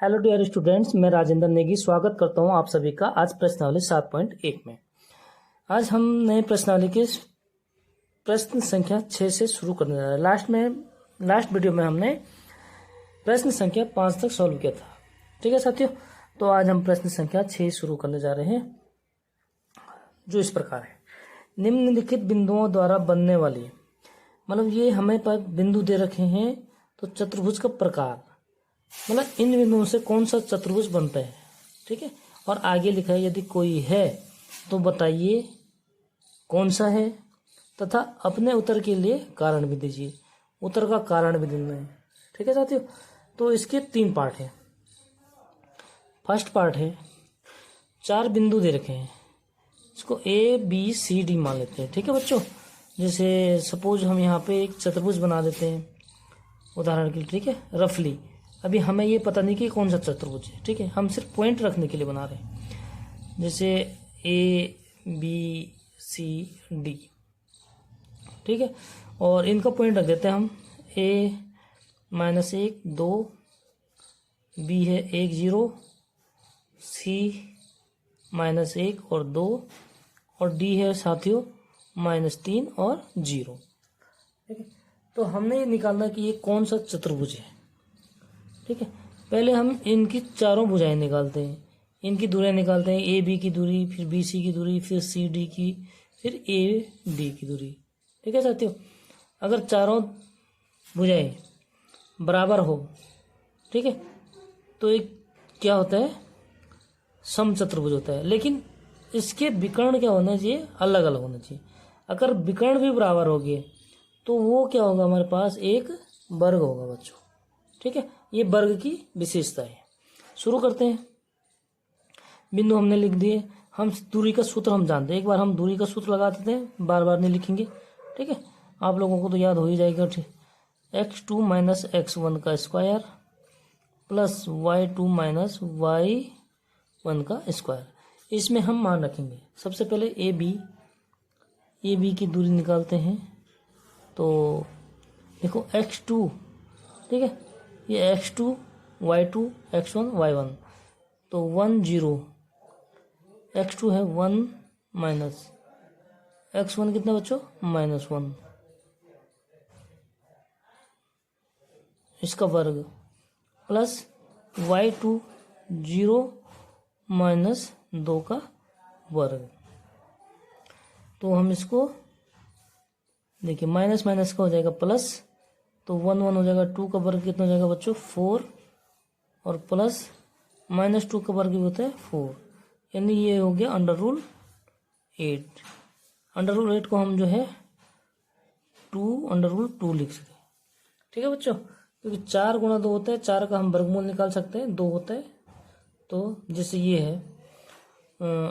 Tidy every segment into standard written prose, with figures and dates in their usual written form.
Hello dear students, मैं राजेंद्र नेगी स्वागत करता हूं आप सभी का आज प्रश्नावली 7.1 में। आज हम नए प्रश्नावली के प्रश्न संख्या 6 से शुरू करने जा रहे हैं। लास्ट वीडियो में हमने प्रश्न संख्या 5 तक सॉल्व किया था। ठीक है साथियों, तो आज हम प्रश्न संख्या 6 शुरू करने जा रहे हैं, जो इस प्रकार है। निम्नलिखित बिंदुओं द्वारा बनने वाली, मतलब ये हमें पर बिंदु दे रखे हैं, तो चतुर्भुज का प्रकार, मतलब इन बिंदुओं से कौन सा चतुर्भुज बनता है। ठीक है, और आगे लिखा है यदि कोई है तो बताइए कौन सा है, तथा अपने उत्तर के लिए कारण भी दीजिए। उत्तर का कारण भी देना है। ठीक है साथियों, तो इसके 3 पार्ट हैं। फर्स्ट पार्ट है, 4 बिंदु दे रखे हैं, इसको ABCD मान लेते हैं। ठीक है बच्चों, जैसे सपोज हम यहाँ पे एक चतुर्भुज बना देते हैं उदाहरण के लिए। ठीक है, रफली अभी हमें ये पता नहीं कि कौन सा चतुर्भुज है। ठीक है, हम सिर्फ पॉइंट रखने के लिए बना रहे हैं, जैसे ABCD। ठीक है, और इनका पॉइंट रख देते हैं हम A-1 2, B है 1 0, C-1 और 2, और D है साथियों -3 और 0। ठीक है, तो हमने ये निकालना कि ये कौन सा चतुर्भुज है। ठीक है, पहले हम इनकी चारों भुजाएं निकालते हैं, इनकी दूरियां निकालते हैं। AB की दूरी, फिर BC की दूरी, फिर CD की, फिर AD की दूरी। ठीक है साथियों, अगर चारों भुजाएं बराबर हो, ठीक है, तो एक क्या होता है, समचतुर्भुज होता है। लेकिन इसके विकर्ण क्या होना चाहिए, अलग अलग होना चाहिए। अगर विकर्ण भी बराबर हो गए तो वो क्या होगा, हमारे पास एक वर्ग होगा बच्चों। ठीक है, ये वर्ग की विशेषता है। शुरू करते हैं। बिंदु हमने लिख दिए, हम दूरी का सूत्र हम जानते हैं। एक बार हम दूरी का सूत्र लगा देते हैं, बार बार नहीं लिखेंगे। ठीक है, आप लोगों को तो याद हो ही जाएगा। ठीक, x2 - x1 का स्क्वायर प्लस y2 - y1 का स्क्वायर। इसमें हम मान रखेंगे। सबसे पहले AB की दूरी निकालते हैं, तो देखो x2, ठीक है, ये x2 y2 x1 y1, तो 1 0, x2 है 1 माइनस x1 कितना बच्चों -1, इसका वर्ग, प्लस y2 0 -2 का वर्ग। तो हम इसको देखिए, माइनस माइनस का हो जाएगा प्लस, तो 1 1 हो जाएगा। 2 का वर्ग कितना हो जाएगा बच्चों 4, और प्लस -2 का वर्ग भी होता है 4, यानी ये हो गया √8। √8 को हम जो है 2 लिख सकते हैं। ठीक है बच्चों, क्योंकि 4 गुणा 2 होता है, 4 का हम वर्गमूल निकाल सकते हैं, 2 होता है। तो जैसे ये है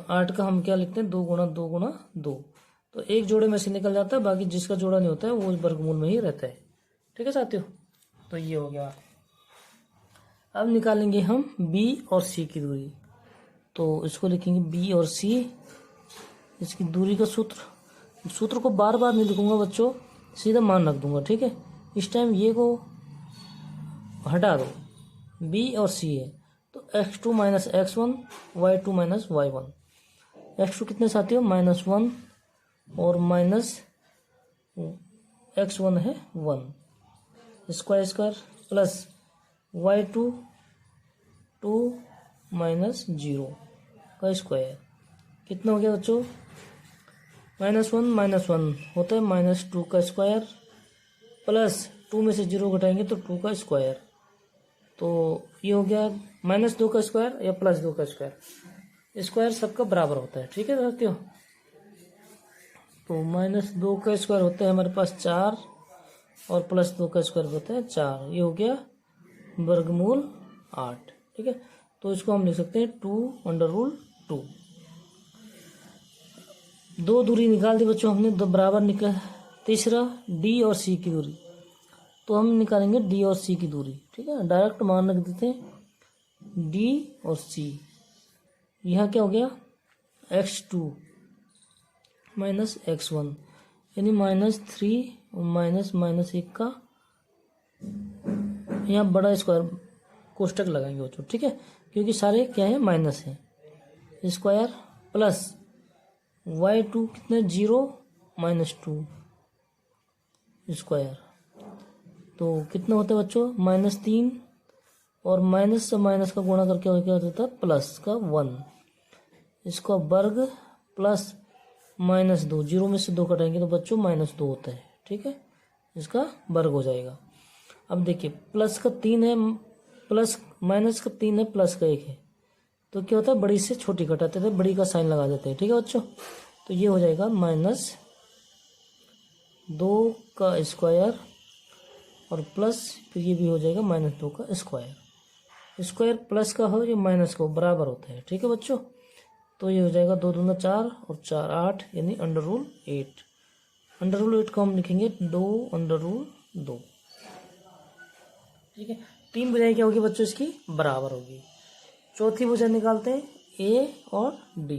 8 का हम क्या लिखते हैं, 2 गुणा 2 गुणा 2, तो एक जोड़े में से निकल जाता है, बाकी जिसका जोड़ा नहीं होता है वो वर्गमूल में ही रहता है। ठीक है साथियों, तो ये हो गया। अब निकालेंगे हम B और C की दूरी, तो इसको लिखेंगे B और C, इसकी दूरी का सूत्र को बार बार नहीं लिखूंगा बच्चों, सीधा मान रख दूंगा। ठीक है, इस टाइम ये को हटा दो, B और C है, तो x2 - x1 y2 - y1। x2 कितने साथियों -1, और -x1 है 1, स्क्वायर प्लस y2 2 - 0 का स्क्वायर। कितना हो गया बच्चों, -1 होता है -2 का स्क्वायर, प्लस 2 में से 0 घटाएंगे तो 2 का स्क्वायर, तो ये हो गया -2 का स्क्वायर या +2 का स्क्वायर। स्क्वायर सबका बराबर होता है। ठीक है साथियों, तो -2 का स्क्वायर होता है हमारे पास 4, और +2 का स्क्वायर होता है 4, ये हो गया वर्गमूल 8। ठीक है, तो इसको हम लिख सकते हैं 2 √2। 2 दूरी निकाल दी बच्चों हमने, 2 बराबर निकल। तीसरा D और C की दूरी, तो हम निकालेंगे D और C की दूरी। ठीक है, डायरेक्ट मान रख देते हैं D और C। यहाँ क्या हो गया, x2 - x1, यानी -3 और -1 का यहाँ बड़ा स्क्वायर कोष्टक लगाएंगे बच्चों, ठीक है, क्योंकि सारे क्या है माइनस है। स्क्वायर प्लस y2 कितने 0 -2 स्क्वायर, तो कितना होता है बच्चों -3, और माइनस से माइनस का गुणा करके क्या होता है प्लस का 1, इसका वर्ग प्लस -2, 0 में से 2 कटाएंगे तो बच्चों -2 होता है, ठीक है, इसका वर्ग हो जाएगा। अब देखिए प्लस का 3 है, प्लस माइनस का 3 है, प्लस का 1 है, तो क्या होता है बड़ी से छोटी घटाते थे, बड़ी का साइन लगा देते हैं, ठीक है बच्चों। तो ये हो जाएगा -2 का स्क्वायर और प्लस फिर ये भी हो जाएगा -2 का स्क्वायर। स्क्वायर प्लस का हो या माइनस का हो बराबर होता है, ठीक है बच्चों। तो ये हो जाएगा 2 दूना 4 और 4 8, यानी √8। √8 को हम लिखेंगे 2√2, ठीक है। 3 भुजाएं क्या होगी बच्चों इसकी बराबर होगी। चौथी भुजा निकालते हैं ए और डी,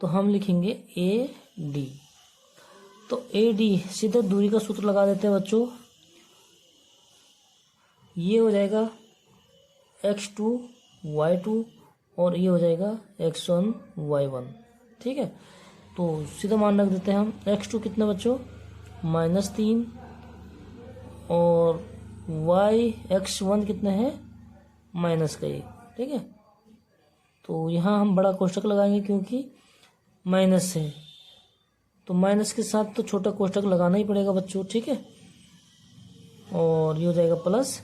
तो हम लिखेंगे ए डी। तो ए डी सीधे दूरी का सूत्र लगा देते हैं बच्चों, ये हो जाएगा x2 y2 और ये हो जाएगा x1 y1, ठीक है। तो सीधा मान रख देते हैं हम, x2 कितना बच्चों -3 और x1 कितने हैं -1, ठीक है। तो यहाँ हम बड़ा कोष्टक लगाएंगे क्योंकि माइनस है, तो माइनस के साथ तो छोटा कोष्टक लगाना ही पड़ेगा बच्चों, ठीक है। और ये हो जाएगा प्लस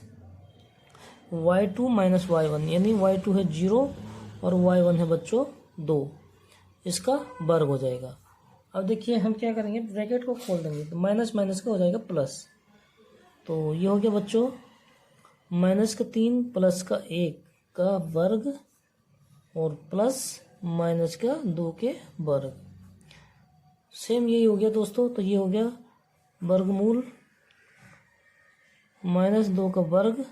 y2 - y1, यानी y2 है 0 और y1 है बच्चों 2, इसका वर्ग हो जाएगा। अब देखिए हम क्या करेंगे, ब्रैकेट को खोल देंगे तो माइनस माइनस का हो जाएगा प्लस, तो ये हो गया बच्चों -3 प्लस का 1 का वर्ग और प्लस -2 के वर्ग। सेम यही हो गया दोस्तों, तो ये हो गया वर्गमूल -2 का वर्ग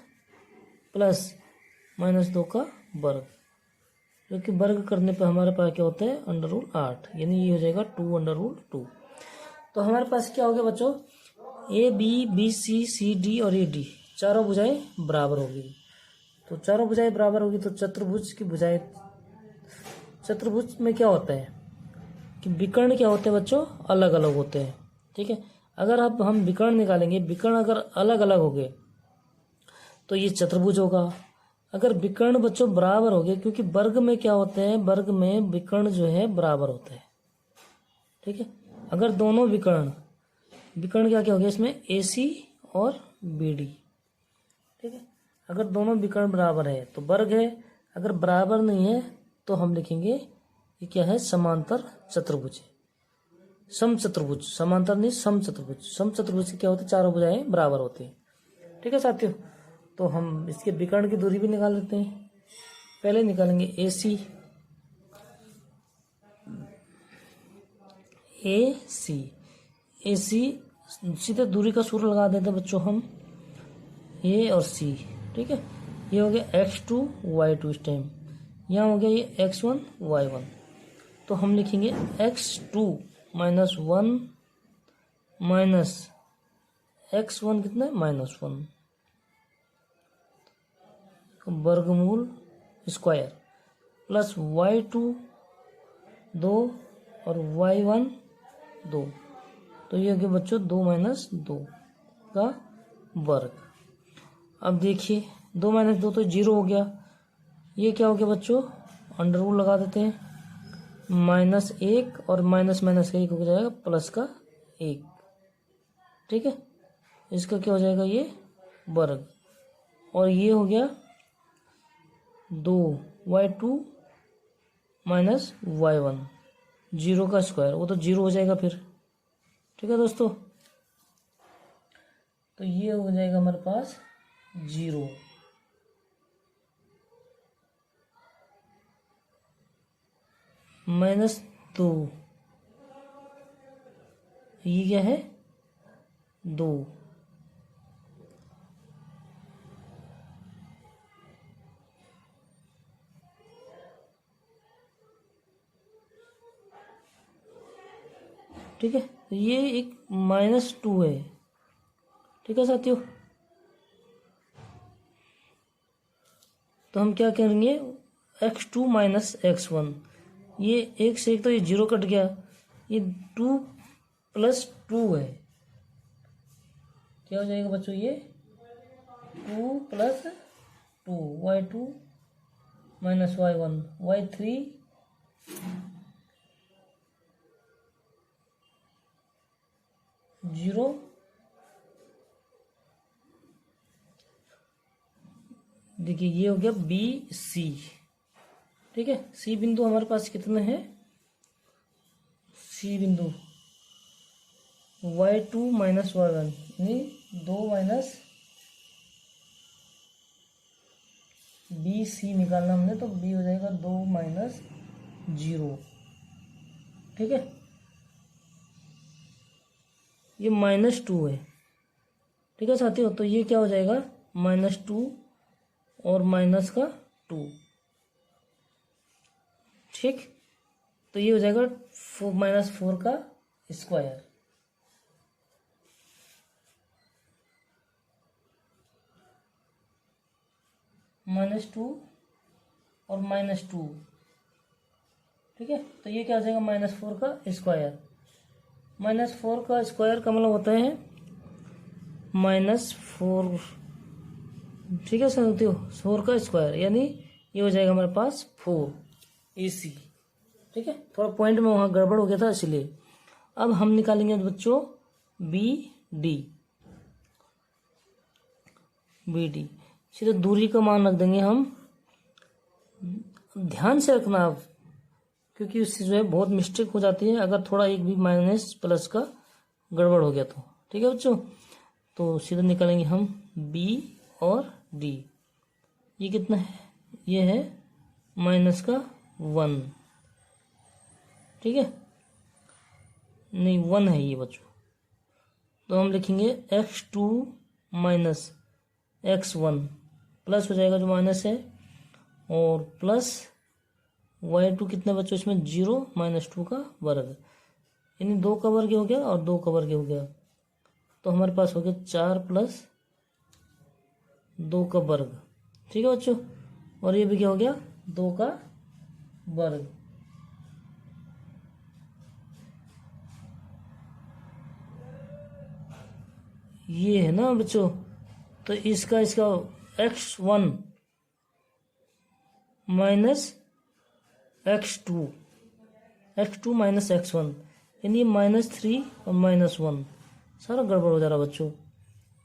प्लस -2 का वर्ग, जो कि वर्ग करने पर हमारे पास क्या होता है √8, यानी ये हो जाएगा 2√2। तो हमारे पास क्या हो गया बच्चों, A B C C D और ए डी चारों भुजाएं बराबर होगी। तो चारों भुजाएं बराबर होगी तो चतुर्भुज की भुजाएं, चतुर्भुज में क्या होता है कि विकर्ण क्या होते हैं बच्चों अलग अलग होते हैं, ठीक है। अगर अब हम विकर्ण निकालेंगे, विकर्ण अगर अलग अलग हो गए तो ये चतुर्भुज होगा। अगर विकर्ण बच्चों बराबर हो गए, क्योंकि वर्ग में क्या होते हैं, वर्ग में विकर्ण जो है बराबर होता है, ठीक है। अगर दोनों विकर्ण क्या क्या हो गया इसमें AC और BD, ठीक है। अगर दोनों विकर्ण बराबर है तो वर्ग है, अगर बराबर नहीं है तो हम लिखेंगे ये क्या है समांतर चतुर्भुज है, सम चतुर्भुज, समांतर नहीं सम चतुर्भुज। सम चतुर्भुज क्या होते हैं चारों भुजाएं बराबर होती हैं, ठीक है साथियों। तो हम इसके विकर्ण की दूरी भी निकाल लेते हैं। पहले निकालेंगे AC सीधे दूरी का सूत्र लगा देते हैं बच्चों हम, A और C, ठीक है। ये हो गया x2 y2 इस टाइम, यहाँ हो गया ये x1 y1, तो हम लिखेंगे x2 -1 माइनस x1 कितना है -1 वर्गमूल स्क्वायर प्लस y2 2 और y1 2, तो ये हो गया बच्चों 2 - 2 का वर्ग। अब देखिए 2 - 2 तो 0 हो गया, ये क्या हो गया बच्चों अंडर रूल लगा देते हैं, -1 और माइनस का 1 हो जाएगा प्लस का 1, ठीक है। इसका क्या हो जाएगा ये वर्ग, और ये हो गया 2 y2 - y1 0 का स्क्वायर, वो तो 0 हो जाएगा फिर, ठीक है दोस्तों। तो ये हो जाएगा हमारे पास 0 -2, ये क्या है 2, ठीक है। ये एक -2 है, ठीक है साथियों। तो हम क्या करेंगे, x2 माइनस x1, ये एक से एक तो ये जीरो कट गया, ये 2 प्लस 2 है, क्या हो जाएगा बच्चों, ये 2 plus 2, y2 minus y1, y3 0, देखिए ये हो गया बी सी। ठीक है, सी बिंदु हमारे पास कितने हैं, सी बिंदु y2 माइनस y1 यानी 2 माइनस बी सी निकालना हमने, तो बी हो जाएगा 2 माइनस 0। ठीक है, ये -2 है। ठीक है साथियों, तो ये क्या हो जाएगा, -2 और माइनस का 2। ठीक, तो ये हो जाएगा -4 का स्क्वायर। -2 और -2। ठीक है, तो ये क्या हो जाएगा, -4 का स्क्वायर। -4 का स्क्वायर का मतलब होता है -4। ठीक है साथियों, 4 का स्क्वायर यानी ये हो जाएगा हमारे पास 4 AC। ठीक है, थोड़ा पॉइंट में वहाँ गड़बड़ हो गया था इसलिए। अब हम निकालेंगे बच्चों BD। सीधे दूरी का मान रख देंगे हम। ध्यान से रखना आप, क्योंकि उससे जो है बहुत मिस्टेक हो जाती है अगर थोड़ा एक भी माइनस प्लस का गड़बड़ हो गया तो। ठीक है बच्चों, तो सीधे निकालेंगे हम B और D। ये कितना है, ये है -1। ठीक है, नहीं 1 है ये बच्चों, तो हम लिखेंगे x2 माइनस x1 प्लस हो जाएगा जो माइनस है, और प्लस y2 कितने बच्चों इसमें 0 -2 का वर्ग, यानी 2 का वर्ग हो गया और 2 का वर्ग हो गया, तो हमारे पास हो गया 4 प्लस 2 का वर्ग। ठीक है बच्चों, और ये भी क्या हो गया, 2 का वर्ग। ये है ना बच्चों, तो इसका x1 minus x2 minus x1 यानी -3 और -1, सारा गड़बड़ हो जा रहा बच्चों।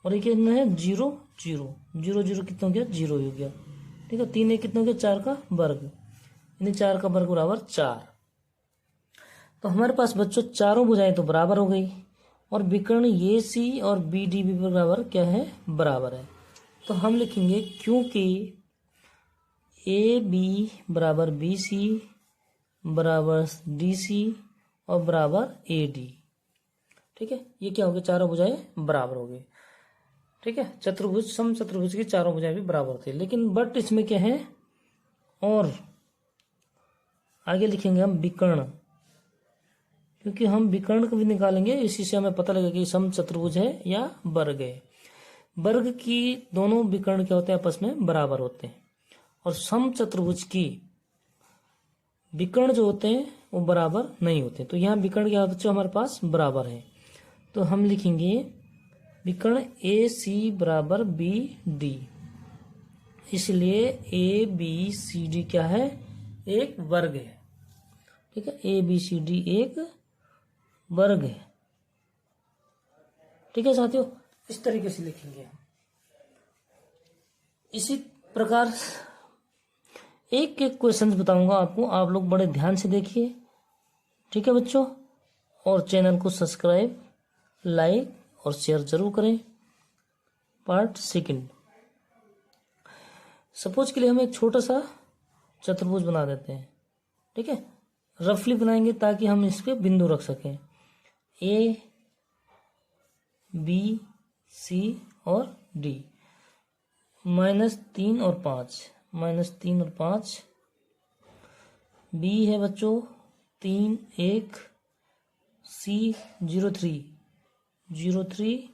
और ये कितना है 0 0 0 0 कितना हो गया, 0 हो गया। ठीक है, 3 1 कितना हो गया, 4 का वर्ग, यानी 4 का वर्ग बराबर 4। तो हमारे पास बच्चों चारों भुजाएं तो बराबर हो गई, और विकर्ण ये सी और BD भी बराबर क्या है, बराबर है। तो हम लिखेंगे क्योंकि AB बराबर BC बराबर DC और बराबर AD। ठीक है, ये क्या हो गया, चारों भुजाएं बराबर हो गई। ठीक है, चतुर्भुज सम चतुर्भुज की चारों भुजाएं भी बराबर थी, लेकिन बट इसमें क्या है, और आगे लिखेंगे हम विकर्ण, क्योंकि हम विकर्ण को भी निकालेंगे, इसी से हमें पता लगेगा कि सम चतुर्भुज है या वर्ग है। वर्ग की दोनों विकर्ण क्या होते हैं, आपस में बराबर होते हैं, और सम चतुर्भुज की विकर्ण जो होते हैं वो बराबर नहीं होते। तो यहाँ विकर्ण क्या बच्चों हमारे पास बराबर है, तो हम लिखेंगे विकर्ण AC बराबर BD, इसलिए ABCD क्या है, एक वर्ग है। ठीक है, ABCD एक वर्ग है। ठीक है साथियों, इस तरीके से लिखेंगे। इसी प्रकार एक एक क्वेश्चन बताऊंगा आपको, आप लोग बड़े ध्यान से देखिए। ठीक है बच्चों, और चैनल को सब्सक्राइब, लाइक और शेयर जरूर करें। पार्ट सेकंड, सपोज के लिए हम एक छोटा सा चतुर्भुज बना देते हैं। ठीक है, रफली बनाएंगे ताकि हम इस पे बिंदु रख सकें, A B C और D, -3 और 5, -3 और 5। B है बच्चों 3 1, C 0 3 0 3,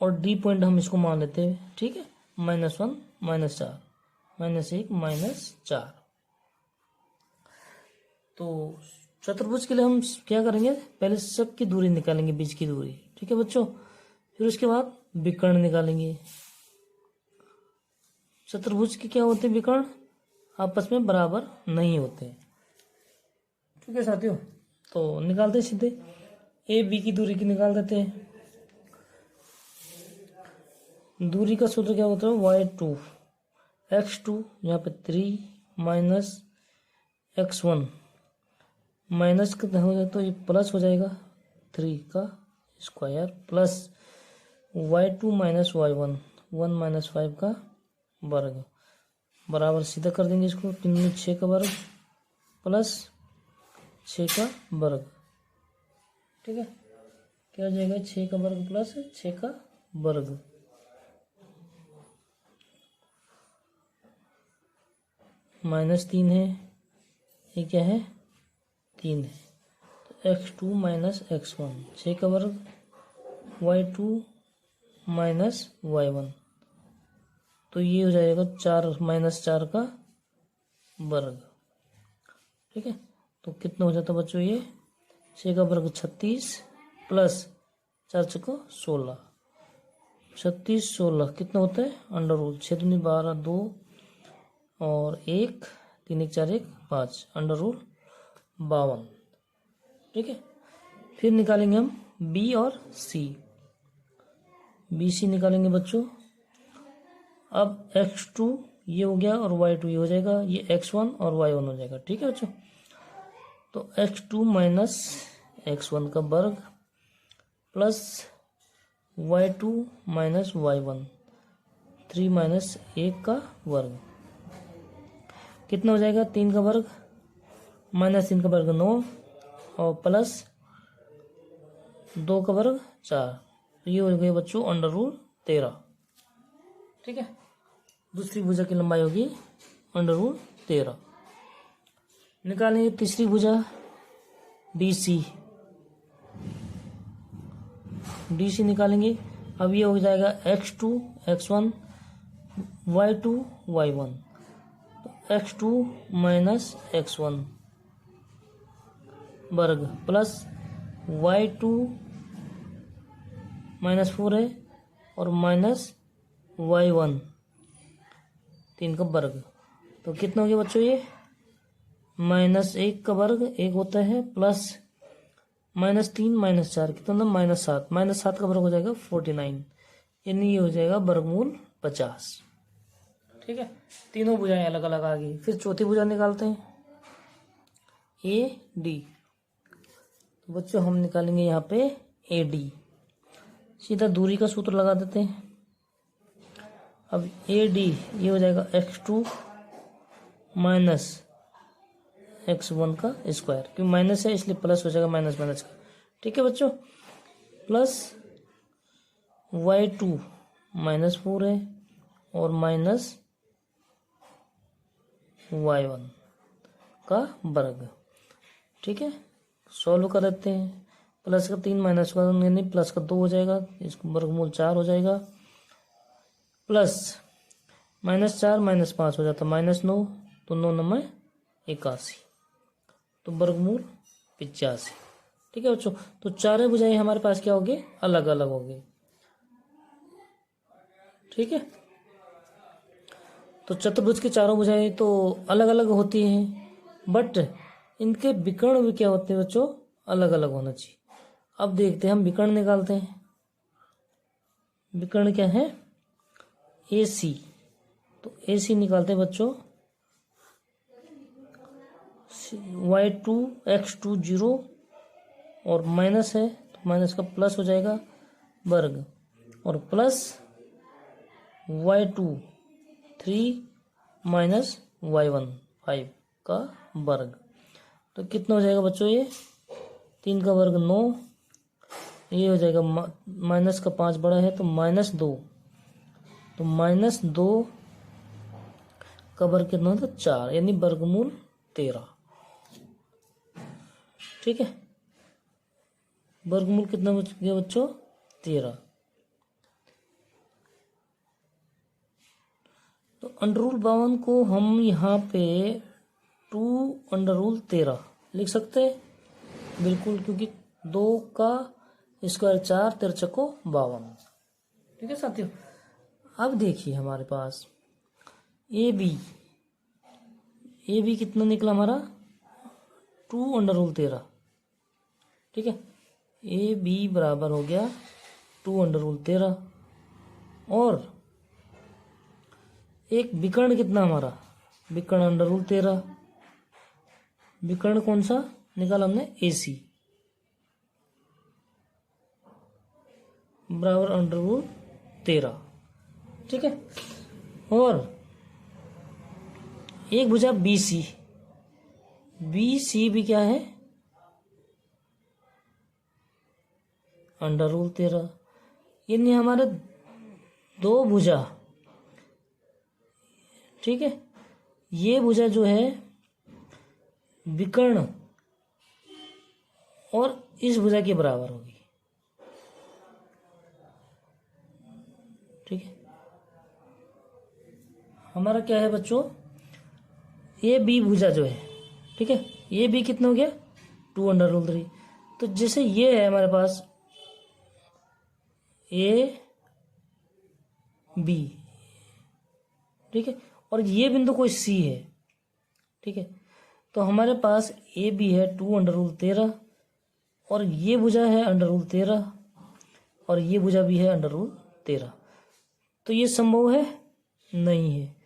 और D पॉइंट हम इसको मान लेते हैं। ठीक है, -1 -4, -1 -4। तो चतुर्भुज के लिए हम क्या करेंगे, पहले सबकी दूरी निकालेंगे, बीच की दूरी, ठीक है बच्चों। फिर उसके बाद विकर्ण निकालेंगे। चतुर्भुज के क्या होते हैं, विकर्ण आपस में बराबर नहीं होते, ठीक है साथियों। तो निकालते सीधे, ए बी की दूरी की निकाल देते हैं। दूरी का सूत्र क्या होता है, y2 x2, यहाँ पे 3 -x1 माइनस कितना हो जाए तो ये प्लस हो जाएगा 3 का स्क्वायर प्लस y2 -y1 1 -5 का वर्ग बराबर सीधा कर देंगे इसको। 3 में 6 का वर्ग प्लस 6 का वर्ग, ठीक है। क्या हो जाएगा, 6 का वर्ग प्लस 6 का वर्ग। -3 है, ये क्या है, 3 है। तो x2 -x1 6 का वर्ग y2 -y1, तो ये हो जाएगा 4 -4 का वर्ग, ठीक है। तो कितना हो जाता बच्चों, ये 6 का वर्ग 36 प्लस 4 चौको 16, 36 16 कितना होता है, अंडर रूल 6 दूनी 12 2 और 1 3 1 4 1 5 अंडर रूल 52, ठीक है। फिर निकालेंगे हम बी और सी। बी सी निकालेंगे बच्चों। अब x2 ये हो गया और y2 ये हो जाएगा, ये x1 और y1 हो जाएगा, ठीक है बच्चों। तो x2 -x1 का वर्ग प्लस y2 -y1 3 -1 का वर्ग कितना हो जाएगा, 3 का वर्ग -3 का वर्ग 9 और प्लस 2 का वर्ग 4, तो ये हो गया बच्चों अंडर रूल 13, ठीक है। दूसरी भुजा की लंबाई होगी अंडर रूल 13। निकालेंगे तीसरी भुजा BC। DC निकालेंगे। अब ये हो जाएगा x2 x1 y2 y1, तो x2 -x1 वर्ग प्लस y2 -4 है और -y1 3 का वर्ग, तो कितना हो गया बच्चों, ये -1 का वर्ग 1 होता है प्लस -3 -4 कितना, -7 -7 का वर्ग हो जाएगा 49, यानी ये हो जाएगा वर्गमूल 50, ठीक है। तीनों भुजाएं अलग अलग आ गई। फिर चौथी भुजा निकालते हैं AD। तो बच्चों हम निकालेंगे यहाँ पे AD, सीधा दूरी का सूत्र लगा देते हैं। अब AD ये हो जाएगा x2 -x1 का स्क्वायर, क्योंकि माइनस है इसलिए प्लस हो जाएगा माइनस माइनस का, ठीक है बच्चों, प्लस y2 -4 है और -y1 का वर्ग, ठीक है। सॉल्व कर देते हैं। प्लस का 3 माइनस का यानी प्लस का 2 हो जाएगा, इसको वर्गमूल 4 हो जाएगा, प्लस -4 -5 हो जाता -9, तो 9 9 81, तो वर्गमूल 85, ठीक है बच्चों। तो चारों भुजाएं हमारे पास क्या होगी, अलग अलग होगी, ठीक है। तो चतुर्भुज की चारों भुजाएं तो अलग अलग होती हैं, बट इनके विकर्ण भी क्या होते हैं बच्चों, अलग अलग होना चाहिए। अब देखते हैं हम विकर्ण निकालते हैं। विकर्ण क्या है, AC। तो AC निकालते हैं बच्चों, y2 x2 0 और माइनस है तो माइनस का प्लस हो जाएगा वर्ग और प्लस y2 3 -y1 5 का वर्ग, तो कितना हो जाएगा बच्चों, ये 3 का वर्ग 9, ये हो जाएगा माइनस का 5 बड़ा है तो -2, तो -2 का वर्ग कितना होता है 4, यानी वर्गमूल 13, ठीक है। वर्गमूल कितना बच गया बच्चों, 13। तो तो √52 को हम यहाँ पे 2√13 लिख सकते हैं बिल्कुल, क्योंकि 2 का स्क्वायर 4, 13 चौको 52। ठीक है साथियों। अब देखिए हमारे पास ए बी कितना निकला हमारा 2√13। ठीक है, ए बी बराबर हो गया 2√13। और एक विकर्ण कितना हमारा, विकर्ण √13। विकर्ण कौन सा निकाला हमने, ए सी बराबर √13। ठीक है, और एक भुजा बी सी भी क्या है √13। यानी हमारे दो भुजा, ठीक है, ये भुजा जो है विकर्ण और इस भुजा के बराबर होगी। ठीक है, हमारा क्या है बच्चों, ए बी भुजा जो है, ठीक है, ये बी कितना हो गया 2√3। तो जैसे ये है हमारे पास ए बी, ठीक है, और ये बिंदु कोई सी है। ठीक है, तो हमारे पास ए बी है 2√13 और ये भुजा है √13 और ये भुजा भी है √13। तो ये संभव है नहीं है,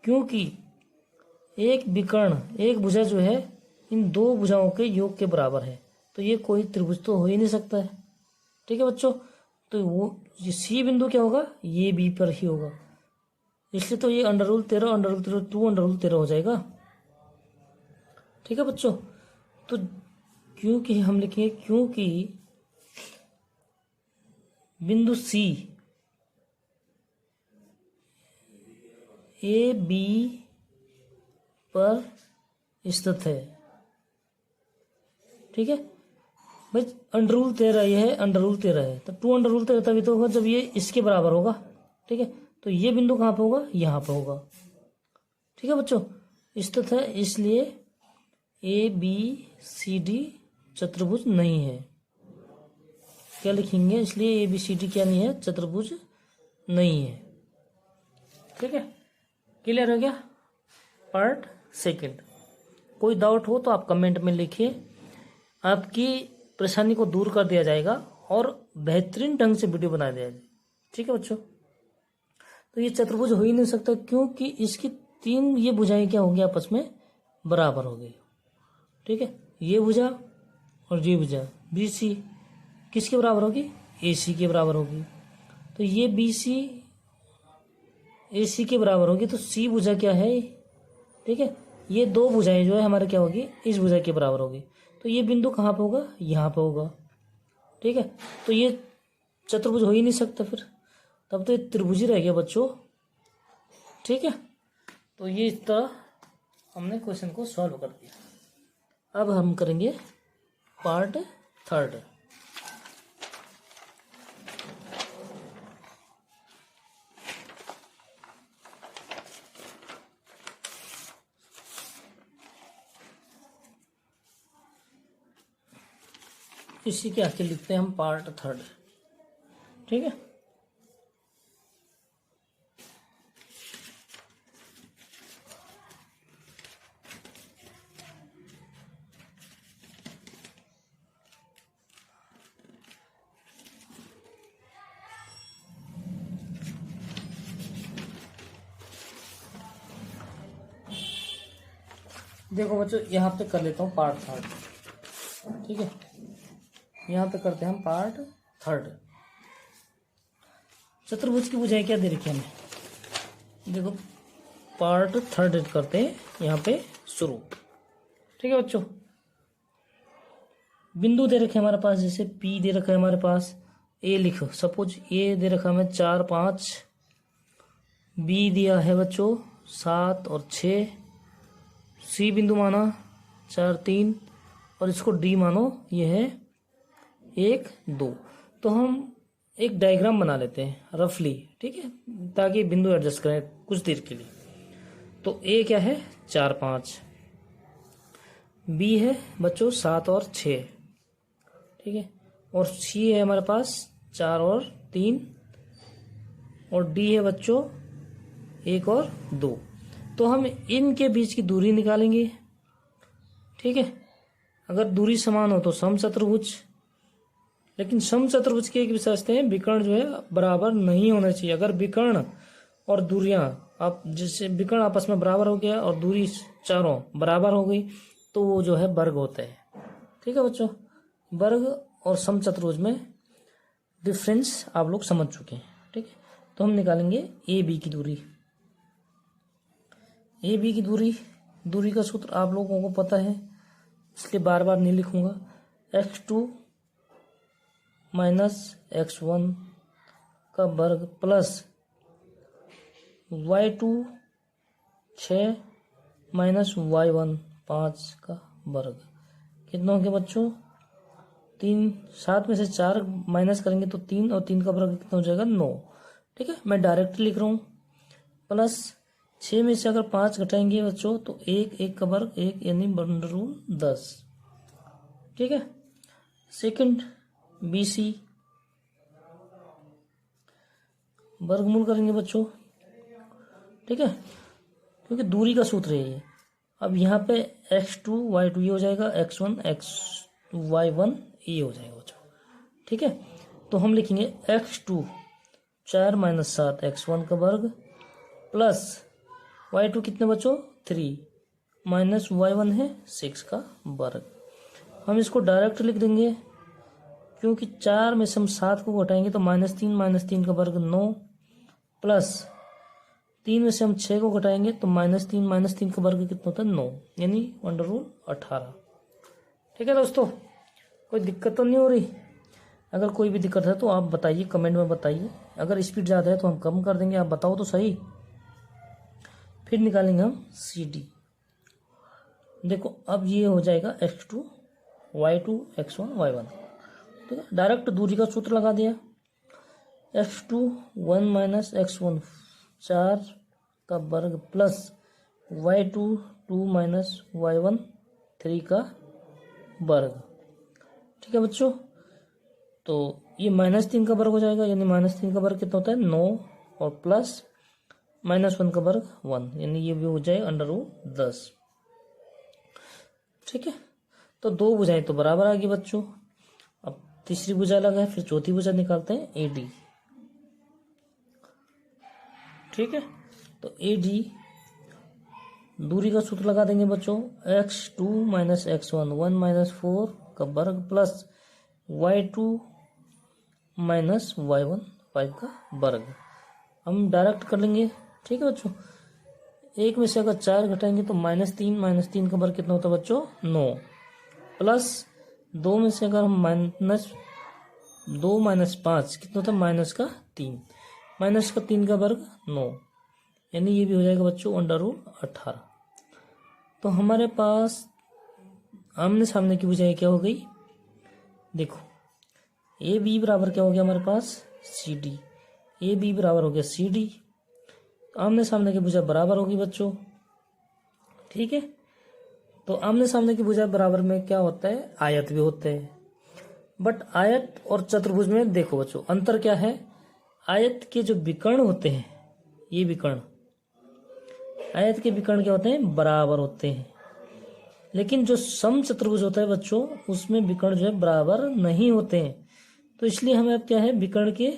क्योंकि एक विकर्ण, एक भुजा जो है इन दो भुजाओं के योग के बराबर है, तो ये कोई त्रिभुज तो हो ही नहीं सकता है। ठीक है बच्चों, तो वो ये सी बिंदु क्या होगा, ये बी पर ही होगा, इसलिए तो ये √13 2√13 हो जाएगा। ठीक है बच्चों, तो क्योंकि हम लिखेंगे क्योंकि बिंदु सी ए बी पर स्थित है। ठीक है भाई, √13 ये है, √13 है, तो 2√13 तभी तो होगा जब ये इसके बराबर होगा। ठीक है, तो ये बिंदु कहाँ पे होगा, यहाँ पे होगा। ठीक है बच्चों, स्थित है, इसलिए ए बी सी डी चतुर्भुज नहीं है। क्या लिखेंगे, इसलिए ए बी सी डी क्या नहीं है, चतुर्भुज नहीं है। ठीक है, क्लियर हो गया पार्ट सेकंड। कोई डाउट हो तो आप कमेंट में लिखिए, आपकी परेशानी को दूर कर दिया जाएगा और बेहतरीन ढंग से वीडियो बना दिया जाएगा। ठीक है बच्चों, तो ये चतुर्भुज हो ही नहीं सकता, क्योंकि इसकी तीन ये भुजाएं क्या होंगी, आपस में बराबर हो गई। ठीक है, ये भुजा और ये भुजा बी सी किसके बराबर होगी, ए सी के बराबर होगी। तो ये बी सी ए सी के बराबर होगी, तो सी भुजा क्या है, ठीक है, ये दो भुजाएं जो है हमारे क्या होगी, इस भुजा के बराबर होगी। तो ये बिंदु कहाँ पे होगा, यहाँ पे होगा। ठीक है, तो ये चतुर्भुज हो ही नहीं सकता, फिर तब तो ये त्रिभुज ही रह गया बच्चों। ठीक है, तो ये इस तरह हमने क्वेश्चन को सॉल्व कर दिया। अब हम करेंगे पार्ट थर्ड। इसी के आगे लिखते हैं हम पार्ट थर्ड। ठीक है, देखो बच्चों, यहाँ पे कर लेता हूँ पार्ट थर्ड। ठीक है, यहाँ पे करते हैं हम पार्ट थर्ड। चतुर्भुज की भुजाएं क्या दे रखी है हमें, देखो पार्ट थर्ड करते हैं यहाँ पे शुरू। ठीक है बच्चों, बिंदु दे रखे हमारे पास, जैसे पी दे रखा है हमारे पास, ए लिखो, सपोज ए दे रखा हमें 4 5, बी दिया है बच्चों 7 और 6, सी बिंदु माना 4 3 और इसको डी मानो ये है 1 2। तो हम एक डायग्राम बना लेते हैं रफली, ठीक है, ताकि बिंदु एडजस्ट करें कुछ देर के लिए। तो ए क्या है 4 5, बी है बच्चों 7 और 6, ठीक है, और सी है हमारे पास 4 और 3, और डी है बच्चों 1 और 2। तो हम इनके बीच की दूरी निकालेंगे, ठीक है। अगर दूरी समान हो तो समचतुर्भुज, लेकिन समचतुर्भुज की एक विशेषता है विकर्ण जो है बराबर नहीं होना चाहिए। अगर विकर्ण और दूरियां आप जैसे विकर्ण आपस में बराबर हो गया और दूरी चारों बराबर हो गई तो वो जो है वर्ग होता है, ठीक है बच्चों। वर्ग और समचतुर्भुज में डिफरेंस आप लोग समझ चुके हैं, ठीक है। तो हम निकालेंगे ए बी की दूरी। ए बी की दूरी का सूत्र आप लोगों को पता है, इसलिए बार बार नहीं लिखूंगा। x2 माइनस x1 का वर्ग प्लस y2 6 माइनस y1 5 का वर्ग। कितना हो गया बच्चों 3, 7 में से 4 माइनस करेंगे तो 3, और 3 का वर्ग कितना हो जाएगा 9, ठीक है। मैं डायरेक्ट लिख रहा हूँ। प्लस 6 में से अगर 5 घटाएंगे बच्चों तो 1 का वर्ग 1 यानी अंडर रूट 10, ठीक है। सेकंड BC वर्गमूल करेंगे बच्चों, ठीक है, क्योंकि दूरी का सूत्र है ये। अब यहाँ पे x2 y2 ये हो जाएगा, x1 y1 ये हो जाएगा बच्चों, ठीक है। तो हम लिखेंगे x2 4 माइनस 7 x1 का वर्ग प्लस y2 कितने बच्चों 3 माइनस y1 है 6 का वर्ग। हम इसको डायरेक्ट लिख देंगे, क्योंकि 4 में से हम 7 को घटाएंगे तो -3 का वर्ग 9, प्लस 3 में से हम 6 को घटाएंगे तो -3 का वर्ग कितना होता है 9, यानी अंडर रूट 18, ठीक है दोस्तों। कोई दिक्कत तो नहीं हो रही? अगर कोई भी दिक्कत है तो आप बताइए, कमेंट में बताइए। अगर स्पीड ज़्यादा है तो हम कम कर देंगे, आप बताओ तो सही। फिर निकालेंगे हम CD। देखो अब ये हो जाएगा x2 y2 x1 y1, ठीक है। डायरेक्ट दूरी का सूत्र लगा दिया। x2 1 माइनस x1 4 का वर्ग प्लस y2 2 माइनस y1 3 का वर्ग, ठीक है बच्चों। तो ये -3 का वर्ग हो जाएगा, यानी -3 का वर्ग कितना होता है 9, और प्लस -1 का वर्ग 1, यानी ये भी हो जाए अंडर रूट 10, ठीक है। तो 2 भुजाएं तो बराबर आ गई बच्चों। अब तीसरी भुजा लगा है, फिर चौथी भुजा निकालते हैं AD, ठीक है। तो AD दूरी का सूत्र लगा देंगे बच्चों, x2 माइनस x1 1 माइनस 4 का वर्ग प्लस y2 माइनस y1 5 का वर्ग। हम डायरेक्ट कर लेंगे, ठीक है बच्चों। 1 में से अगर 4 घटाएंगे तो -3 का वर्ग कितना होता है बच्चों 9, प्लस 2 में से अगर हम -2 माइनस 5 कितना होता है -3, -3 का वर्ग 9, यानी ये भी हो जाएगा बच्चों अंडर रूट 18। तो हमारे पास आमने सामने की भुजाएं क्या हो गई, देखो AB बराबर क्या हो गया हमारे पास CD, AB बराबर हो गया CD। आमने सामने की भुजा बराबर होगी बच्चों, ठीक है। तो आमने सामने की भुजा बराबर में क्या होता है आयत भी होते हैं, बट आयत और चतुर्भुज में देखो बच्चों अंतर क्या है। आयत के जो विकर्ण होते हैं, ये विकर्ण आयत के विकर्ण क्या होते हैं बराबर होते हैं, लेकिन जो समचतुर्भुज होता है बच्चों उसमें विकर्ण जो है बराबर नहीं होते हैं। तो इसलिए हमें अब क्या है विकर्ण के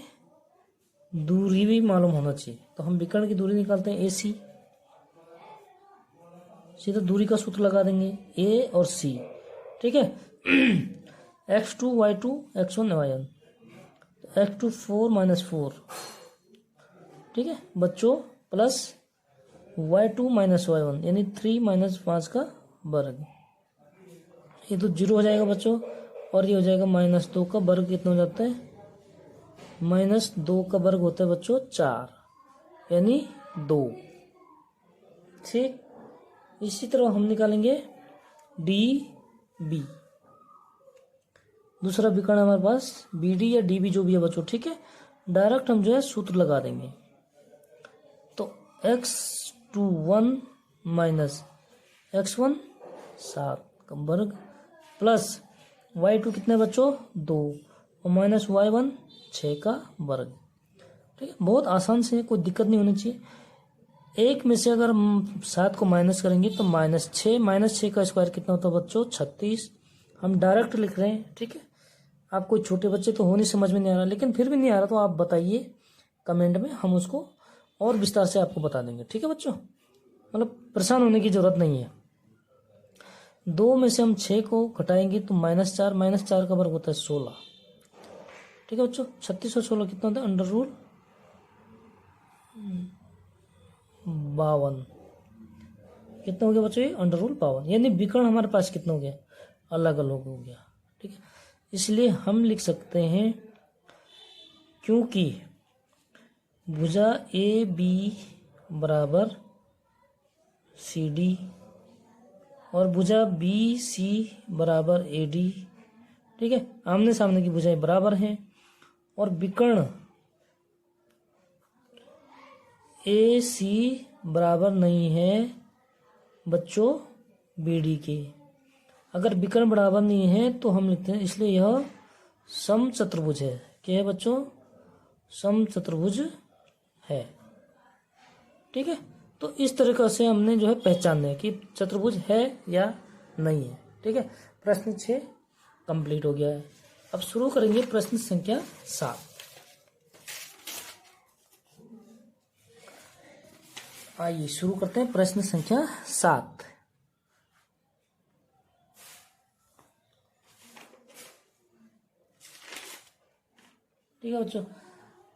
दूरी भी मालूम होना चाहिए। तो हम विकर्ण की दूरी निकालते हैं AC, सीधा दूरी का सूत्र लगा देंगे A और C, ठीक है। x2 y2 x1 y1, x2 4 minus 4, ठीक है बच्चों, प्लस y2 माइनस y1 यानी 3 माइनस 5 का वर्ग। ये तो 0 हो जाएगा बच्चों, और ये हो जाएगा -2 का वर्ग कितना हो जाता है -2 का वर्ग होता है बच्चों 4, यानी 2, ठीक। इसी तरह हम निकालेंगे DB। दूसरा विकर्ण हमारे पास BD या DB जो भी है बच्चों, ठीक है। डायरेक्ट हम जो है सूत्र लगा देंगे। तो x21 माइनस x1 7 का वर्ग प्लस y2 कितने बच्चों 2 और माइनस y1 6 का वर्ग, ठीक है। बहुत आसान से है, कोई दिक्कत नहीं होनी चाहिए। एक में से अगर हम 7 को माइनस करेंगे तो -6 का स्क्वायर कितना होता है बच्चों 36। हम डायरेक्ट लिख रहे हैं, ठीक है। आप कोई छोटे बच्चे तो हो नहीं, समझ में नहीं आ रहा, लेकिन फिर भी नहीं आ रहा तो आप बताइए कमेंट में, हम उसको और विस्तार से आपको बता देंगे, ठीक है बच्चों। मतलब परेशान होने की जरूरत नहीं है। 2 में से हम 6 को घटाएंगे तो -4 का वर्ग होता है 16, ठीक है बच्चों। 36 और 16 कितना होता है अंडर रूट 52, कितना हो गया बच्चों ये अंडर रूट 52। यानी विकर्ण हमारे पास कितना हो गया अलग अलग हो गया, ठीक है। इसलिए हम लिख सकते हैं क्योंकि भुजा AB बराबर CD और भुजा BC बराबर AD, ठीक है। आमने सामने की भुजाएं बराबर हैं और विकर्ण AC बराबर नहीं है बच्चों BD के। अगर विकर्ण बराबर नहीं है तो हम लिखते हैं, इसलिए यह समचतुर्भुज है। क्या है बच्चों समचतुर्भुज है, ठीक है। तो इस तरीके से हमने जो है पहचानना है कि चतुर्भुज है या नहीं है, ठीक है। प्रश्न 6 कंप्लीट हो गया है। अब शुरू करेंगे प्रश्न संख्या 7। आइए शुरू करते हैं प्रश्न संख्या 7। ठीक है बच्चों,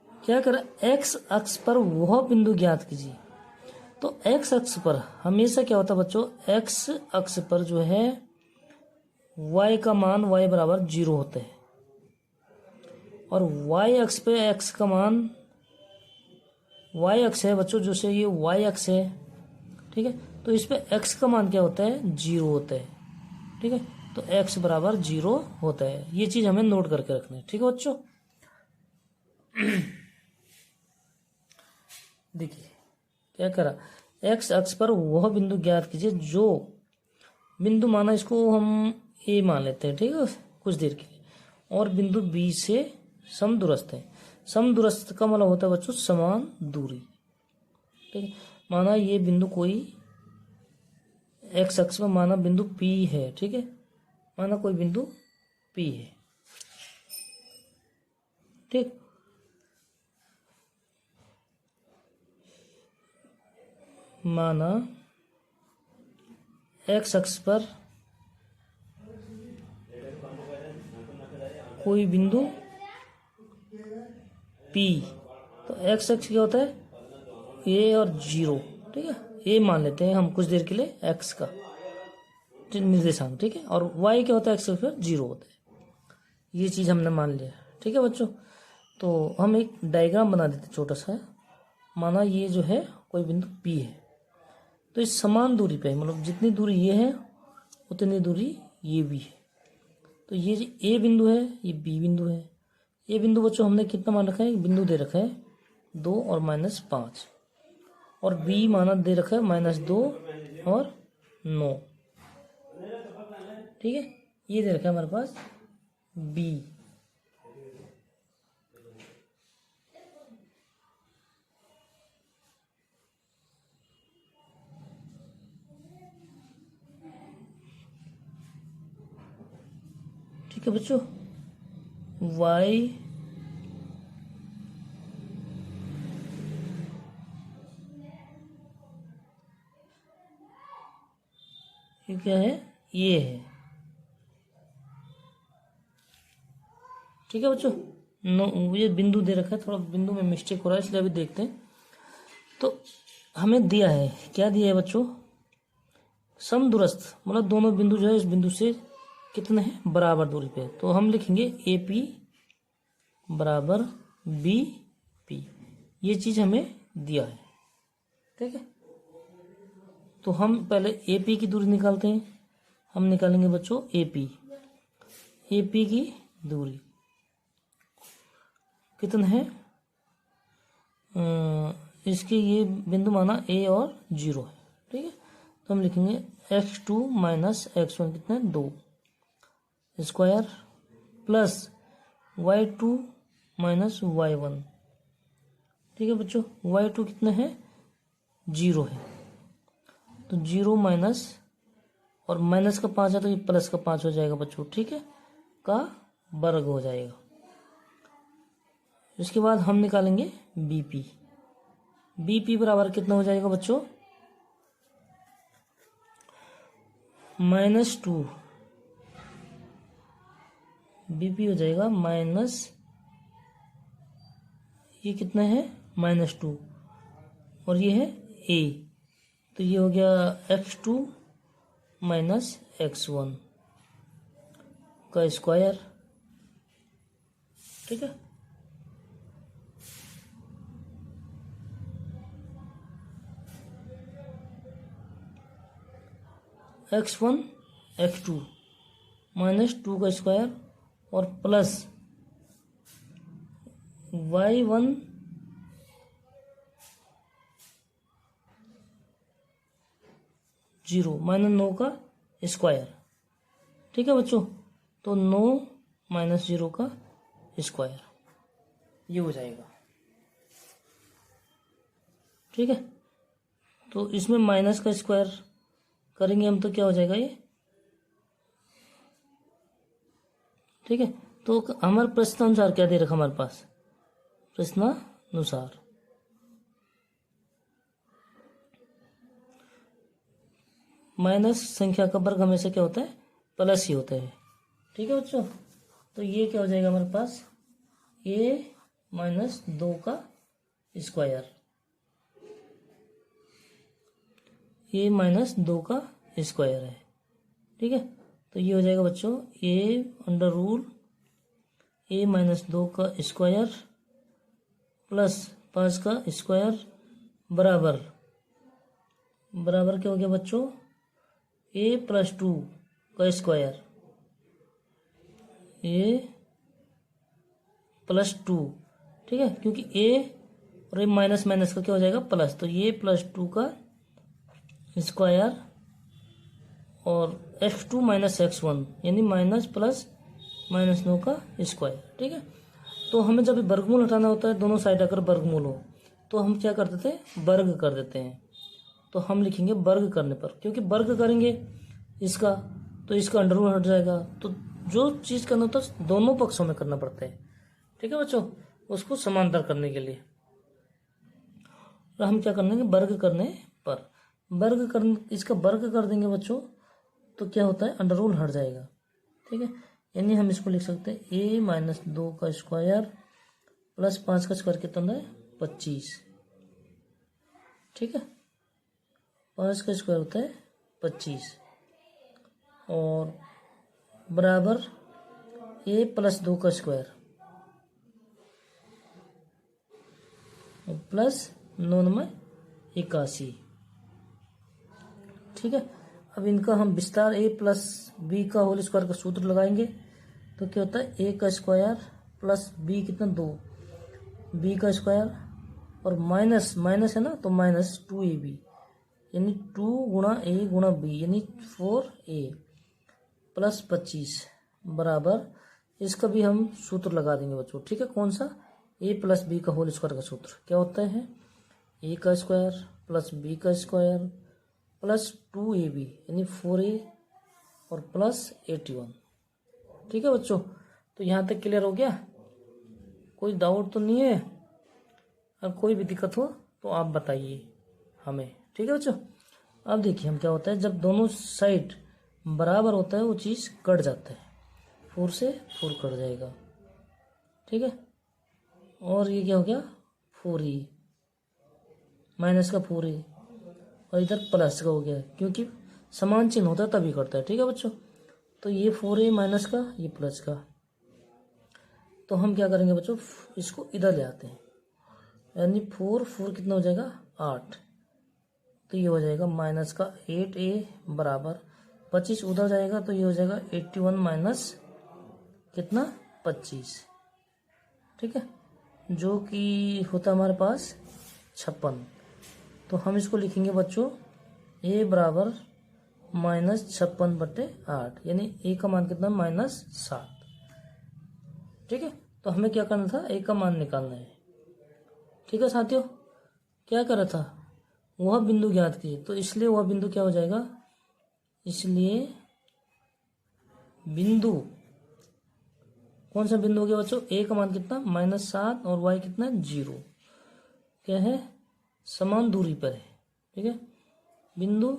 क्या करें, x अक्ष पर वह बिंदु ज्ञात कीजिए। तो x अक्ष पर हमेशा क्या होता है बच्चों, x अक्ष पर जो है y का मान y बराबर 0 होता है और y अक्ष पे x का मान, y अक्ष है बच्चों, जैसे ये y अक्ष है, ठीक है। तो इस पे x का मान क्या होता है 0 होता है, ठीक है। तो x बराबर 0 होता है, ये चीज हमें नोट करके रखना है, ठीक है बच्चों। देखिए क्या करा, x अक्ष पर वह बिंदु ज्ञात कीजिए जो बिंदु, माना इसको हम A मान लेते हैं, ठीक है, कुछ देर के लिए, और बिंदु B से समदूरस्थ है। समदूरस्थ का मतलब होता है बच्चों समान दूरी, ठीक है। माना ये बिंदु कोई x अक्ष पर माना बिंदु P है, ठीक है। माना कोई बिंदु P है, ठीक। माना x अक्ष पर कोई बिंदु P, तो x अक्ष क्या होता है A और 0, ठीक है। A मान लेते हैं हम कुछ देर के लिए x का निर्देशांक, ठीक है। और y क्या होता है x अक्ष पर 0 होता है, ये चीज हमने मान लिया, ठीक है बच्चों। तो हम एक डायग्राम बना देते छोटा सा। माना ये जो है कोई बिंदु P है, तो इस समान दूरी पे, मतलब जितनी दूरी ये है उतनी दूरी ये भी है। तो ये जो A बिंदु है ये B बिंदु है। A बिंदु बच्चों हमने कितना मान रखा है, बिंदु दे रखा है 2 और -5, और B माना दे रखा है -2 और 9, ठीक है। ये दे रखा है हमारे पास B। ठीक है बच्चों, y ये क्या है, ये है, ठीक है बच्चों। ये बिंदु दे रखा है, थोड़ा बिंदु में मिस्टेक हो रहा है इसलिए अभी देखते हैं। तो हमें दिया है, क्या दिया है बच्चों, समदूरस्थ, मतलब दोनों बिंदु जो है इस बिंदु से कितने हैं बराबर दूरी पे। तो हम लिखेंगे AP बराबर BP, ये चीज हमें दिया है, ठीक है। तो हम पहले AP की दूरी निकालते हैं। हम निकालेंगे बच्चों AP की दूरी कितना है, इसके ये बिंदु माना ए और 0 है, ठीक है। तो हम लिखेंगे x2 माइनस x1 कितना है 2 square plus y2 minus y1, ठीक है बच्चों। y2 कितना है 0 है, तो 0 माइनस और माइनस का 5 है तो ये प्लस का 5 हो जाएगा बच्चों, ठीक है, का वर्ग हो जाएगा। इसके बाद हम निकालेंगे बीपी। बीपी बराबर कितना हो जाएगा बच्चों, -2, बीपी हो जाएगा माइनस, ये कितना है -2 और ये है ए, तो ये हो गया x2 माइनस x1 का स्क्वायर, ठीक है। x1 x2 -2 का स्क्वायर और प्लस y1 0 -9 का स्क्वायर, ठीक है बच्चों। तो 9 माइनस 0 का स्क्वायर ये हो जाएगा, ठीक है। तो इसमें माइनस का स्क्वायर करेंगे हम तो क्या हो जाएगा ये, ठीक है। तो हमारे प्रश्नानुसार क्या दे रखा हमारे पास, प्रश्नानुसार माइनस संख्या का वर्ग हमेशा क्या होता है, प्लस ही होता है, ठीक है बच्चों। तो ये क्या हो जाएगा हमारे पास, a माइनस 2 का स्क्वायर, a माइनस 2 का स्क्वायर है, ठीक है। तो ये हो जाएगा बच्चों a under rule a minus 2 का स्क्वायर प्लस 5 का स्क्वायर बराबर क्या हो गया बच्चों, a प्लस 2 का स्क्वायर, a प्लस 2, ठीक है, क्योंकि a और a माइनस माइनस का क्या हो जाएगा प्लस, तो ये प्लस 2 का स्क्वायर और x2 माइनस x1 यानी माइनस प्लस -9 का स्क्वायर, ठीक है। तो हमें जब वर्गमूल हटाना होता है, दोनों साइड अगर वर्गमूल हो तो हम क्या करते थे, वर्ग कर देते हैं। तो हम लिखेंगे वर्ग करने पर, क्योंकि वर्ग करेंगे इसका तो इसका अंडर रूट हट जाएगा। तो जो चीज़ करना होता है दोनों पक्षों में करना पड़ता है, ठीक है बच्चों, उसको समांतर करने के लिए। तो हम क्या करेंगे, वर्ग करने पर इसका वर्ग कर देंगे बच्चों, तो क्या होता है अंडर रूट हट जाएगा, ठीक है। यानी हम इसको लिख सकते हैं a माइनस 2 का स्क्वायर प्लस 5 का स्क्वायर कितना है 25, ठीक है। 5 का स्क्वायर होता है 25 और बराबर a प्लस 2 का स्क्वायर प्लस 9 में 81, ठीक है। अब इनका हम विस्तार a प्लस बी का होल स्क्वायर का सूत्र लगाएंगे, तो क्या होता है a का स्क्वायर प्लस b कितना 2, b का स्क्वायर और माइनस माइनस है ना, तो माइनस 2ab यानी 2 गुणा a गुणा b यानी 4a प्लस 25 बराबर, इसका भी हम सूत्र लगा देंगे बच्चों, ठीक है। कौन सा, a प्लस बी का होल स्क्वायर का सूत्र क्या होता है, a का स्क्वायर प्लस b का स्क्वायर प्लस 2ab यानी 4a और प्लस 81, ठीक है बच्चों। तो यहाँ तक क्लियर हो गया, कोई डाउट तो नहीं है, अगर कोई भी दिक्कत हो तो आप बताइए हमें, ठीक है बच्चों। अब देखिए हम क्या होता है, जब दोनों साइड बराबर होता है वो चीज़ कट जाता है, 4 से 4 कट जाएगा, ठीक है। और ये क्या हो गया 4a माइनस का 4a और इधर प्लस का हो गया, क्योंकि समान चिन्ह होता है तभी करता है, ठीक है बच्चों। तो ये 4a माइनस का, ये प्लस का, तो हम क्या करेंगे बच्चों, इसको इधर ले आते हैं, यानी 4 कितना हो जाएगा 8, तो ये हो जाएगा माइनस का 8a बराबर 25 उधर जाएगा, तो ये हो जाएगा 81 माइनस कितना 25, ठीक है, जो कि होता है हमारे पास 56। तो हम इसको लिखेंगे बच्चों a बराबर -56/8, यानी a का मान कितना, -7। ठीक है, तो हमें क्या करना था, a का मान निकालना है। ठीक है साथियों, क्या कर रहा था, वह बिंदु ज्ञात कीजिए। तो इसलिए वह बिंदु क्या हो जाएगा, इसलिए बिंदु, कौन सा बिंदु हो गया बच्चों, a का मान कितना, -7 और y कितना, 0। क्या है, समान दूरी पर है। ठीक है, बिंदु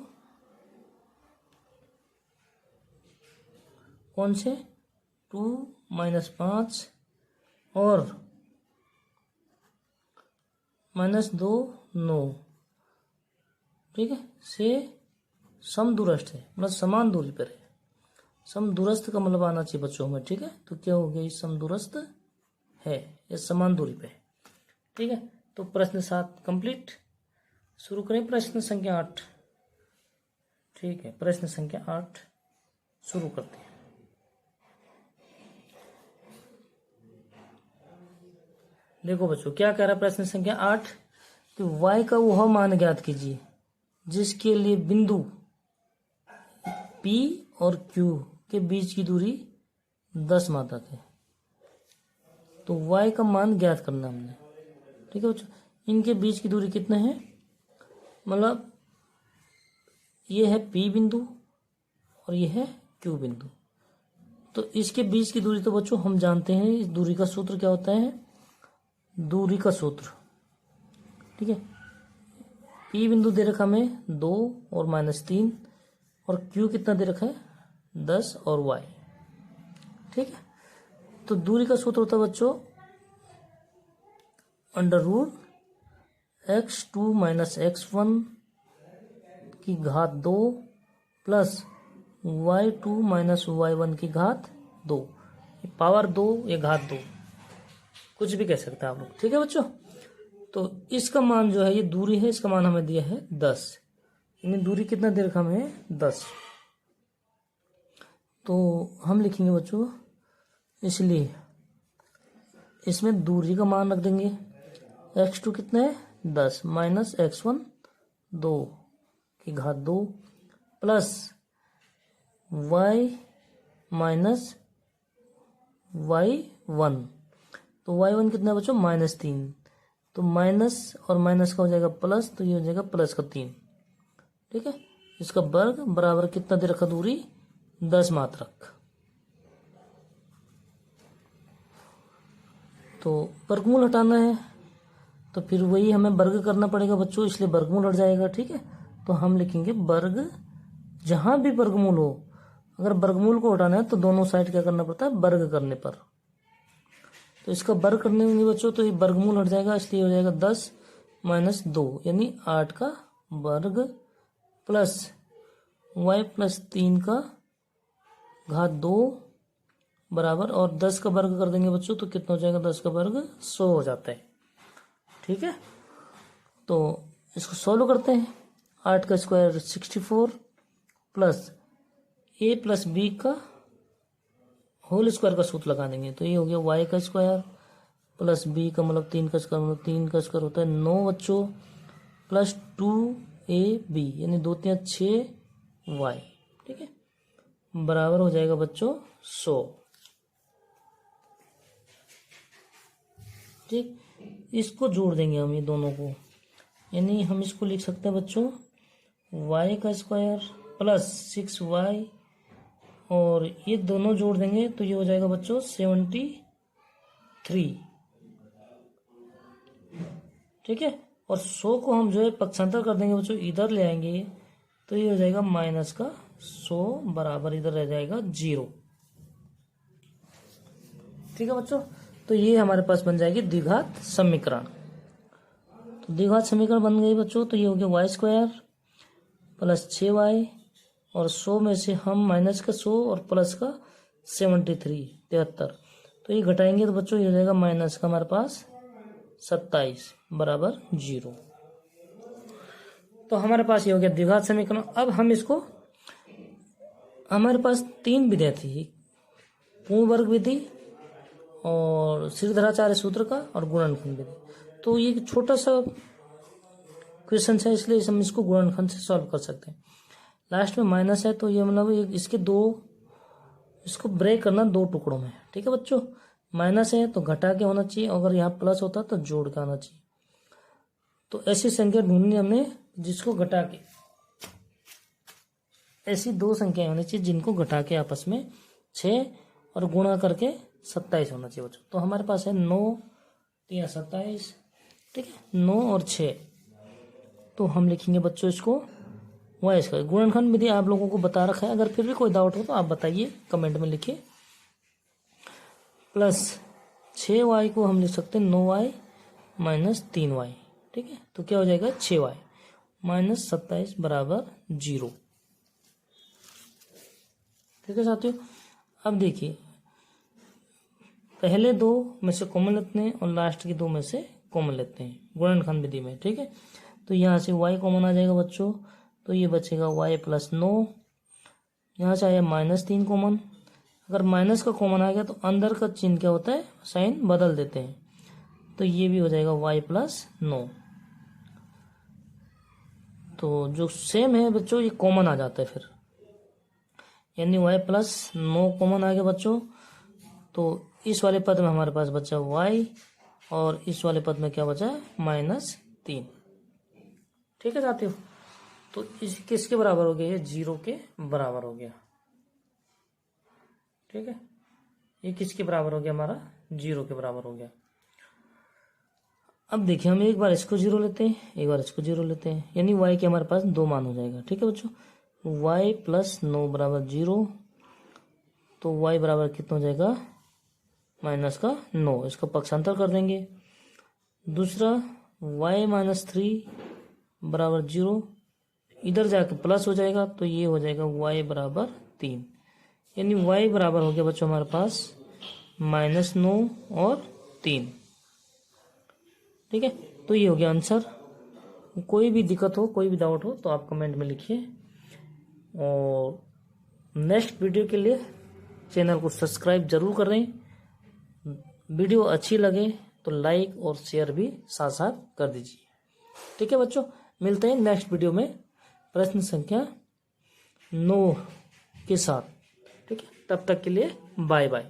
कौन से, 2 -5 और -2 9, ठीक है, से समदूरस्थ है, मतलब समान दूरी पर है। समदूरस्थ का मतलब आना चाहिए बच्चों में। ठीक है, तो क्या हो गया, समदूरस्थ है या समान दूरी पे है। ठीक है, तो प्रश्न 7 कंप्लीट। शुरू करें प्रश्न संख्या 8। ठीक है, प्रश्न संख्या 8 शुरू करते हैं। देखो बच्चों, क्या कह रहा है प्रश्न संख्या 8 कि y का वह मान ज्ञात कीजिए जिसके लिए बिंदु P और Q के बीच की दूरी 10 मात्रक है। तो y का मान ज्ञात करना हमने। ठीक है बच्चों, इनके बीच की दूरी कितने हैं, मतलब ये है P बिंदु और ये है Q बिंदु। तो इसके बीच की दूरी तो बच्चों हम जानते हैं, इस दूरी का सूत्र क्या होता है, दूरी का सूत्र। ठीक है, P बिंदु दे रखा हमें 2 और -3, और Q कितना दे रखा है, 10 और Y। ठीक है, तो दूरी का सूत्र होता है बच्चों √(x2 - x1) की घात 2 प्लस y2 - y1 की घात 2, पावर 2 या घात 2, कुछ भी कह सकते हैं आप लोग। ठीक है बच्चों, तो इसका मान जो है, ये दूरी है, इसका मान हमें दिया है 10, यानी दूरी कितना दे रखा हमें, 10। तो हम लिखेंगे बच्चों, इसलिए इसमें दूरी का मान रख देंगे, x2 कितना है, 10 माइनस x1 2 की घात 2 प्लस y माइनस y1। तो y1 कितना है बच्चों, -3। तो माइनस और माइनस का हो जाएगा प्लस, तो ये हो जाएगा प्लस का 3। ठीक है, इसका वर्ग बराबर कितना दे रखा दूरी, 10 मात्रक। तो वर्गमूल हटाना है, तो फिर वही हमें वर्ग करना पड़ेगा बच्चों, इसलिए वर्गमूल हट जाएगा। ठीक है, तो हम लिखेंगे वर्ग, जहां भी वर्गमूल हो, अगर वर्गमूल को हटाना है तो दोनों साइड क्या करना पड़ता है, वर्ग करने पर। तो इसका वर्ग करने में बच्चों, तो ये वर्गमूल हट जाएगा, इसलिए हो जाएगा 10 - 2 यानी 8 का वर्ग प्लस y + 3 का घात 2 बराबर, और 10 का वर्ग कर देंगे बच्चों तो कितना हो जाएगा, 10 का वर्ग 100 हो जाता है। ठीक है, तो इसको सॉल्व करते हैं। 8 का स्क्वायर 64 प्लस a + b का होल स्क्वायर का सूत्र लगा देंगे, तो ये हो गया y का स्क्वायर प्लस b का मतलब 3 का स्क्वायर, मतलब 3 का स्क्वायर होता है 9 बच्चों, प्लस 2ab यानी 2 3 6y। ठीक है, बराबर हो जाएगा बच्चों 100। ठीक, इसको जोड़ देंगे हम, ये दोनों को, यानी हम इसको लिख सकते हैं बच्चों y का स्क्वायर प्लस 6y, और ये दोनों जोड़ देंगे तो ये हो जाएगा बच्चों 73। ठीक है, और 100 को हम जो है पक्षांतर कर देंगे बच्चों, इधर ले आएंगे तो ये हो जाएगा माइनस का 100 बराबर इधर रह जाएगा 0। ठीक है बच्चों, तो ये हमारे पास बन जाएगी द्विघात समीकरण। तो द्विघात समीकरण बन गई बच्चों, तो ये हो गया y² प्लस 6y, और 100 में से हम माइनस का 100 और प्लस का 73 तो ये घटाएंगे तो बच्चों ये हो जाएगा माइनस का हमारे पास 27 बराबर 0। तो हमारे पास ये हो गया द्विघात समीकरण। अब हम इसको, हमारे पास 3 विधियां थी, पूर्ण वर्ग विधि, और श्रीधराचार्य सूत्र का और गुणनखंड विधि। तो ये छोटा सा क्वेश्चन है, इसलिए हम इसको गुणनखंड से सॉल्व कर सकते हैं। लास्ट में माइनस है तो ये मतलब इसके इसको ब्रेक करना दो टुकड़ों में, ठीक है बच्चों। माइनस है तो घटा के होना चाहिए, अगर यहाँ प्लस होता तो जोड़ के आना चाहिए। तो ऐसी संख्या ढूंढनी हमने जिसको घटा के, ऐसी दो संख्याएं होनी चाहिए जिनको घटा के आपस में 6 और गुणा करके 27 होना चाहिए बच्चों। तो हमारे पास है 9 या 27, ठीक है, 9 और 6। तो हम लिखेंगे बच्चों इसको वाई स्क्वायर। गुणनखंड विधि आप लोगों को बता रखा है, अगर फिर भी कोई डाउट हो तो आप बताइए, कमेंट में लिखिए। प्लस 6y को हम लिख सकते हैं 9y माइनस 3y, ठीक है। तो क्या हो जाएगा 6y माइनस 27 बराबर 0, ठीक है साथियों। अब देखिए, पहले दो में से कॉमन लेते हैं और लास्ट के दो में से कॉमन लेते हैं गुणनखंड विधि में, ठीक है। तो यहाँ से y कॉमन आ जाएगा बच्चों, तो ये बचेगा y प्लस 9। यहाँ से आया माइनस 3 कॉमन, अगर माइनस का कॉमन आ गया तो अंदर का चिन्ह क्या होता है, साइन बदल देते हैं। तो ये भी हो जाएगा y प्लस 9। तो जो सेम है बच्चों ये कॉमन आ जाता है फिर, यानी y प्लस 9 कॉमन आ गया बच्चों। तो इस वाले पद में हमारे पास बचा y और इस वाले पद में क्या बचा माइनस 3, ठीक है साथियों। तो इस किसके बराबर हो गया, ये 0 के बराबर हो गया, ठीक है। ये किसके बराबर हो गया, हमारा 0 के बराबर हो गया। अब देखिए हम एक बार इसको 0 लेते हैं, एक बार इसको 0 लेते हैं, यानी y के हमारे पास 2 मान हो जाएगा, ठीक है बच्चों। y प्लस 9 बराबर 0, तो y बराबर कितना हो जाएगा माइनस का 9, इसका पक्षांतर कर देंगे। दूसरा y माइनस 3 बराबर 0, इधर जाकर प्लस हो जाएगा तो ये हो जाएगा y बराबर 3, यानी y बराबर हो गया बच्चों हमारे पास माइनस 9 और 3, ठीक है। तो ये हो गया आंसर। कोई भी दिक्कत हो, कोई भी डाउट हो तो आप कमेंट में लिखिए, और नेक्स्ट वीडियो के लिए चैनल को सब्सक्राइब जरूर करें। वीडियो अच्छी लगे तो लाइक और शेयर भी साथ साथ कर दीजिए, ठीक है बच्चों। मिलते हैं नेक्स्ट वीडियो में प्रश्न संख्या 9 के साथ, ठीक है। तब तक के लिए बाय बाय।